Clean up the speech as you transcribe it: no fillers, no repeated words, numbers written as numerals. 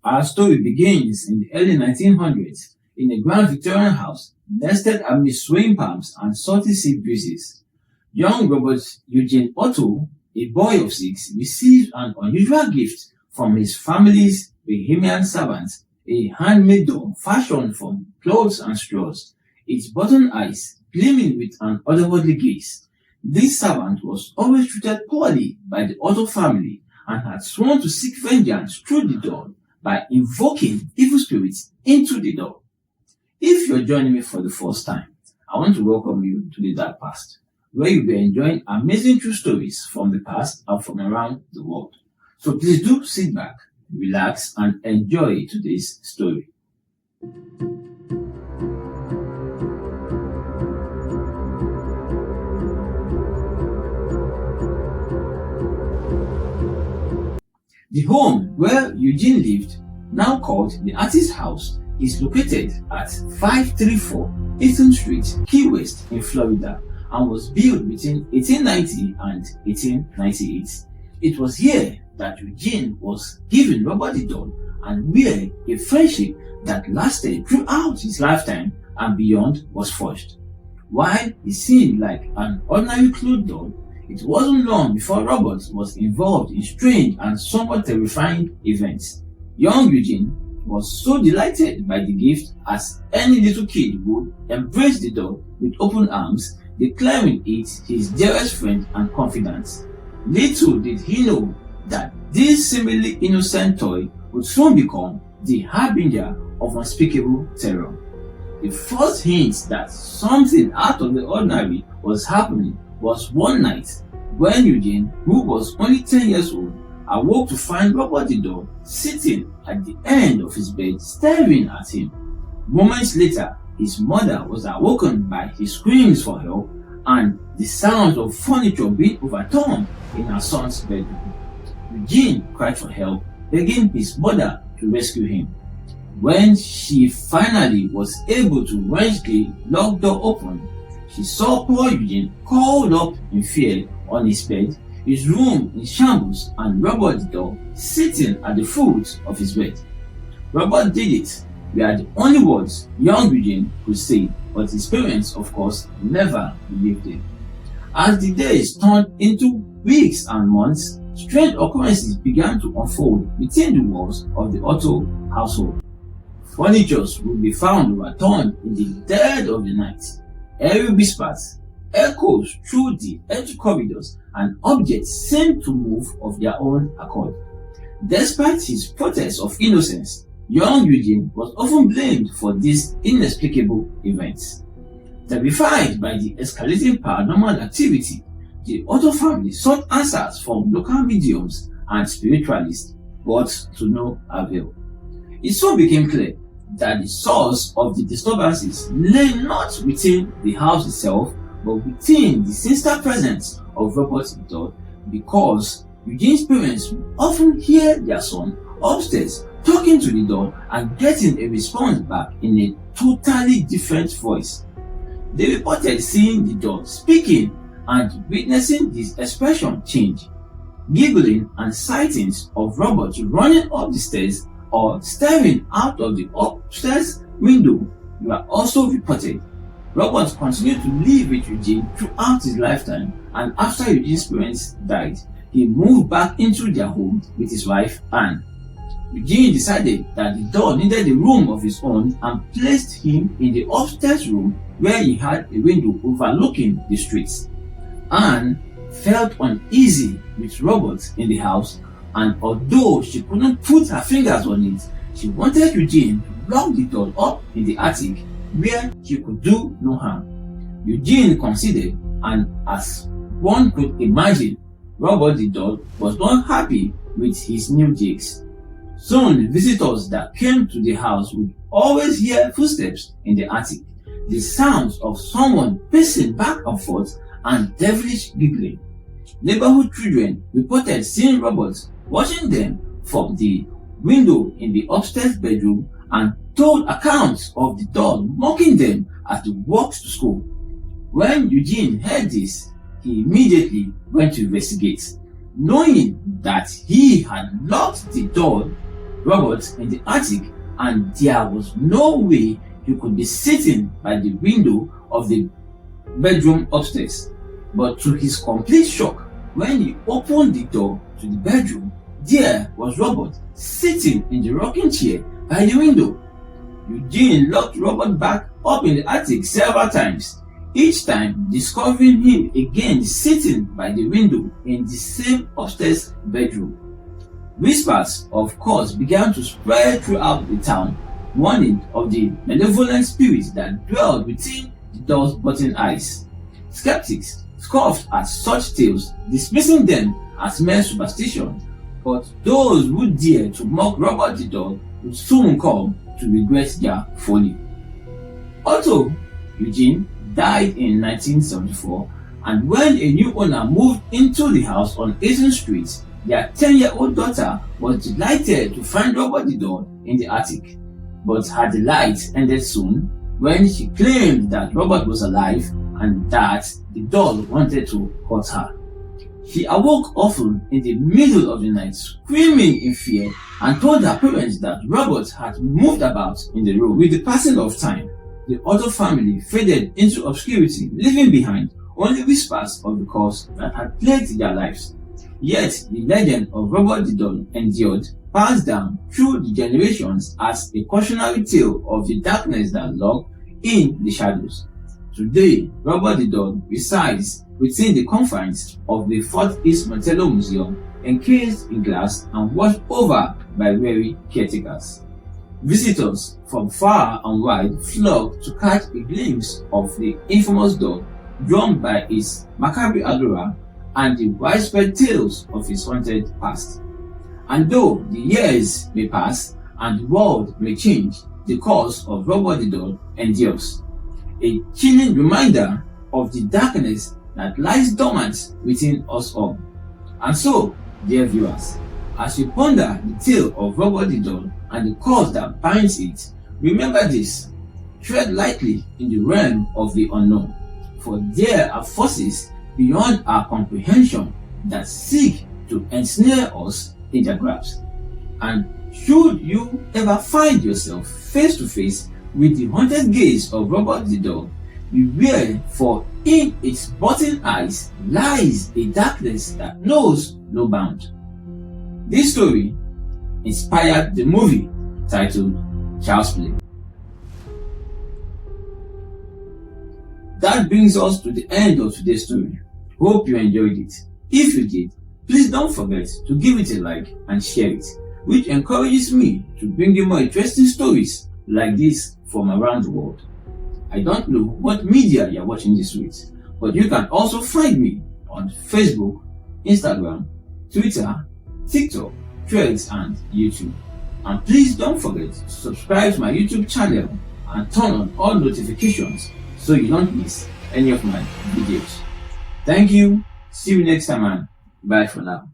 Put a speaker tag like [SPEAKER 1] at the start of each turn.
[SPEAKER 1] Our story begins in the early 1900s in a grand Victorian house nested amid swaying palms and salty sea breezes. Young Robert Eugene Otto, a boy of 6, received an unusual gift from his family's Bohemian servant, a handmade doll fashioned from clothes and straws, its button eyes gleaming with an otherworldly gaze. This servant was always treated poorly by the Otto family and had sworn to seek vengeance through the doll by invoking evil spirits into the doll. If you're joining me for the first time, I want to welcome you to the Dark Past, where you'll be enjoying amazing true stories from the past and from around the world. So please do sit back, relax, and enjoy today's story. The home where Eugene lived, now called the Artist House, is located at 534 Eaton Street, Key West in Florida, and was built between 1890 and 1898. It was here that Eugene was given Robert the doll and where a friendship that lasted throughout his lifetime and beyond was forged. While it seemed like an ordinary clothes doll, it wasn't long before Robert was involved in strange and somewhat terrifying events. Young Eugene was so delighted by the gift as any little kid would embrace the doll with open arms, declaring it his dearest friend and confidant. Little did he know that this seemingly innocent toy would soon become the harbinger of unspeakable terror. The first hint that something out of the ordinary was happening was one night when Eugene, who was only 10 years old, awoke to find Robert the doll sitting at the end of his bed staring at him. Moments later, his mother was awoken by his screams for help and the sound of furniture being overturned in her son's bedroom. Eugene cried for help, begging his mother to rescue him. When she finally was able to wrench the locked door open, she saw poor Eugene curled up in fear on his bed, his room in shambles, and Robert the doll sitting at the foot of his bed. Robert did it were the only words young Eugene could say, but his parents, of course, never believed him. As the days turned into weeks and months, strange occurrences began to unfold within the walls of the Otto household. Furnitures would be found overturned in the dead of the night. Airy whispers echoes through the empty corridors, and objects seemed to move of their own accord. Despite his protests of innocence, young Eugene was often blamed for these inexplicable events. Terrified by the escalating paranormal activity, the Otto family sought answers from local mediums and spiritualists, but to no avail. It soon became clear that the source of the disturbances lay not within the house itself, but within the sinister presence of Robert the doll, because Eugene's parents would often hear their son upstairs talking to the doll and getting a response back in a totally different voice. They reported seeing the doll speaking and witnessing his expression change. Giggling and sightings of Robert running up the stairs or staring out of the upstairs window were also reported. Robert continued to live with Eugene throughout his lifetime, and after Eugene's parents died, he moved back into their home with his wife Anne. Eugene decided that the doll needed a room of his own and placed him in the upstairs room where he had a window overlooking the streets. Anne felt uneasy with Robert in the house, and although she couldn't put her fingers on it, she wanted Eugene to lock the doll up in the attic where he could do no harm. Eugene considered, and as one could imagine, Robert the doll was not happy with his new digs. Soon, visitors that came to the house would always hear footsteps in the attic, the sounds of someone pacing back and forth, and devilish giggling. Neighborhood children reported seeing Robert watching them from the window in the upstairs bedroom and told accounts of the doll mocking them as they walked to school. When Eugene heard this, he immediately went to investigate. Knowing that he had locked the door Robert in the attic, and there was no way he could be sitting by the window of the bedroom upstairs. But to his complete shock, when he opened the door to the bedroom, there was Robert sitting in the rocking chair by the window. Eugene locked Robert back up in the attic several times, each time discovering him again sitting by the window in the same upstairs bedroom. Whispers, of course, began to spread throughout the town, warning of the malevolent spirits that dwelled within the doll's button eyes. Skeptics scoffed at such tales, dismissing them as mere superstition, but those who dared to mock Robert the doll would soon come to regret their folly. Otto Eugene died in 1974, and when a new owner moved into the house on 18th Street, their 10-year-old daughter was delighted to find Robert the doll in the attic. But her delight ended soon when she claimed that Robert was alive and that the doll wanted to hurt her. She awoke often in the middle of the night, screaming in fear, and told her parents that Robert had moved about in the room. With the passing of time, the Otto family faded into obscurity, leaving behind only whispers of the curse that had plagued their lives. Yet the legend of Robert the doll endured, passed down through the generations as a cautionary tale of the darkness that lurked in the shadows. Today, Robert the doll resides within the confines of the Fort East Montello Museum, encased in glass and watched over by wary caretakers. Visitors from far and wide flock to catch a glimpse of the infamous doll, drawn by its macabre aura and the widespread tales of his haunted past. And though the years may pass and the world may change, the cause of Robert the doll endures, a chilling reminder of the darkness that lies dormant within us all. And so, dear viewers, as you ponder the tale of Robert the doll and the cause that binds it, remember this: tread lightly in the realm of the unknown, for there are forces beyond our comprehension that seek to ensnare us in their grasp. And should you ever find yourself face to face with the haunted gaze of Robert the doll, beware, for in its button eyes lies a darkness that knows no bound. This story inspired the movie titled Child's Play. That brings us to the end of today's story. Hope you enjoyed it. If you did, please don't forget to give it a like and share it, which encourages me to bring you more interesting stories like this from around the world. I don't know what media you're watching this with, but you can also find me on Facebook, Instagram, Twitter, TikTok, Threads, and YouTube. And please don't forget to subscribe to my YouTube channel and turn on all notifications so you don't miss any of my videos. Thank you. See you next time, and bye for now.